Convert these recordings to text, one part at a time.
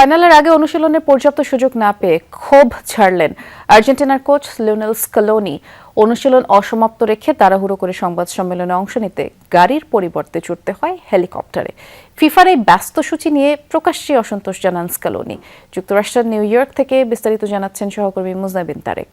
ফাইনালের আগে অনুশীলনের পর্যাপ্ত সুযোগ না পেয়ে ক্ষোভ ছাড়লেন আর্জেন্টিনার কোচ লিওনেল স্কালোনি। অনুশীলন অসমাপ্ত রেখে তাড়াহুড়ো করে সংবাদ সম্মেলনে অংশ নিতে গাড়ির পরিবর্তে চড়তে হয় হেলিকপ্টারে। ফিফার এই ব্যস্ত সূচি নিয়ে প্রকাশ্যে অসন্তোষ জানান স্কালোনি। যুক্তরাষ্ট্রের নিউ ইয়র্ক থেকে বিস্তারিত জানাচ্ছেন সহকর্মী মুজনা বিন তারেক।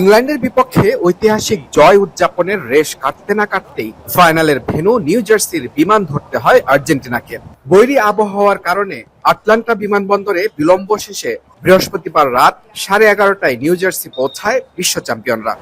ইংল্যান্ডের বিপক্ষে ঐতিহাসিক জয় উদযাপনের রেশ কাটতে না কাটতেই ফাইনালের ভেন্যু নিউ জার্সির বিমান ধরতে হয় আর্জেন্টিনাকে। বৈরী আবহাওয়ার কারণে আটলান্টা বিমানবন্দরে বিলম্ব শেষে বৃহস্পতিবার রাত 11:30টায় নিউ জার্সি পৌঁছায় বিশ্ব চ্যাম্পিয়নরা।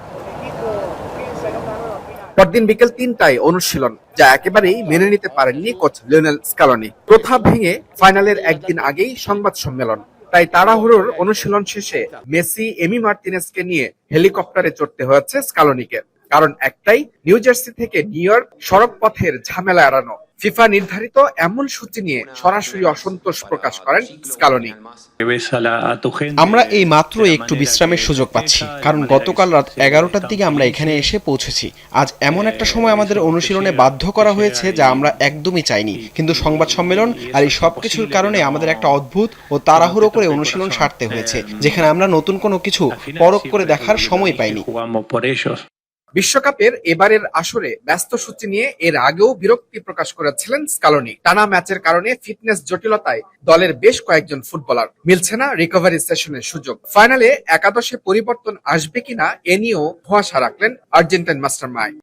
পরদিন বিকেল 3টায় অনুশীলন, যা একেবারেই মেনে নিতে পারেননি কোচ লিওনেল স্কালোনি। প্রথা ভেঙে ফাইনালের একদিন আগেই সংবাদ সম্মেলন, তাই তাড়াহুড়োর অনুশীলন শেষে মেসি, এমি মার্টিনেজকে নিয়ে হেলিকপ্টারে চড়তে হয়েছে স্কালোনিকে। কারণ একটাই, নিউ জার্সি থেকে নিউ ইয়র্ক সড়ক পথের ঝামেলা এড়ানো। ফিফা নির্ধারিত এমন সূচি নিয়ে সরাসরি অসন্তোষ প্রকাশ করেন স্কালোনি। আমরা এই মাত্র একটু বিশ্রামের সুযোগ পাচ্ছি, কারণ গতকাল রাত 11টার দিকে আমরা এখানে এসে পৌঁছেছি। আজ এমন একটা সময় আমাদের অনুশীলনে বাধ্য করা হয়েছে যা আমরা একদমই চাইনি, কিন্তু সংবাদ সম্মেলন আর এই সবকিছুর কারণে আমাদের একটা অদ্ভুত ও তাড়াহুড়ো করে অনুশীলন সারতে হয়েছে, যেখানে আমরা নতুন কোনো কিছু পরখ করে দেখার সময় পাইনি। বিশ্বকাপের এবারের আসরে ব্যস্ত সূচি নিয়ে এর আগেও বিরক্তি প্রকাশ করেছিলেন স্কালোনি। টানা ম্যাচের কারণে ফিটনেস জটিলতায় দলের বেশ কয়েকজন ফুটবলার মিলছে না রিকভারি সেশনের সুযোগ। ফাইনালে একাদশে পরিবর্তন আসবে কিনা এ নিয়েও ধোঁয়াশা রাখলেন আর্জেন্টাইন মাস্টারমাইন্ড।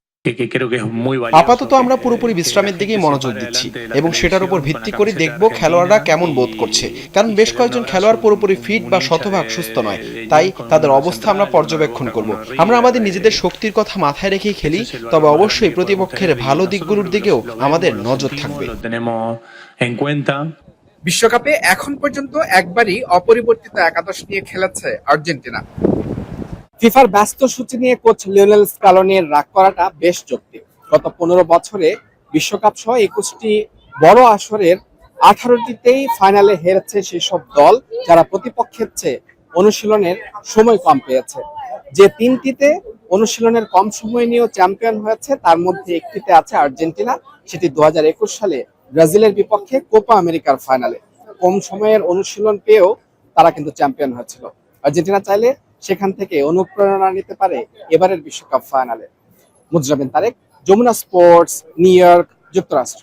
আপাতত আমরা পুরোপুরি বিশ্রামের দিকেই মনোযোগ দিচ্ছি এবং সেটার উপর ভিত্তি করে দেখব খেলোয়াড়রা কেমন বোধ করছে, কারণ বেশ কয়েকজন খেলোয়াড় পুরোপুরি ফিট বা শতভাগ সুস্থ নয়, তাই তাদের অবস্থা আমরা পর্যবেক্ষণ করব। আমরা আমাদের নিজেদের শক্তির কথা মাথায় রেখেই খেলি, তবে অবশ্যই প্রতিপক্ষের ভালো দিকগুলোর দিকেও আমাদের নজর থাকবে। বিশ্বকাপে এখন পর্যন্ত একবারই অপরিবর্তিত একাদশ নিয়ে খেলেছে আর্জেন্টিনা। ফিফার ব্যস্ত সূচি নিয়ে কোচ লিওনেল স্কালোনির রাগ করাটা বেশ যৌক্তিক। গত 15 বছরে বিশ্বকাপ সহ 21টি বড় আসরের 18টিতেই ফাইনালে হেরেছে সেসব দল যারা প্রতিপক্ষের চেয়ে অনুশীলনের সময় কম পেয়েছে। যে 3টিতে অনুশীলনের কম সময় নিয়েও চ্যাম্পিয়ন হয়েছে, তার মধ্যে একটিতে আছে আর্জেন্টিনা, সেটি 2021 সালে ব্রাজিলের বিপক্ষে কোপা আমেরিকার ফাইনালে। কম সময়ের অনুশীলন পেয়েও তারা কিন্তু চ্যাম্পিয়ন হয়েছিল। আর্জেন্টিনা চাইলে সেখান থেকে অনুপ্রেরণা নিতে পারে এবারের বিশ্বকাপ ফাইনালে। Mujra bin Tarek, Jamuna sports, New York, যুক্তরাষ্ট্র।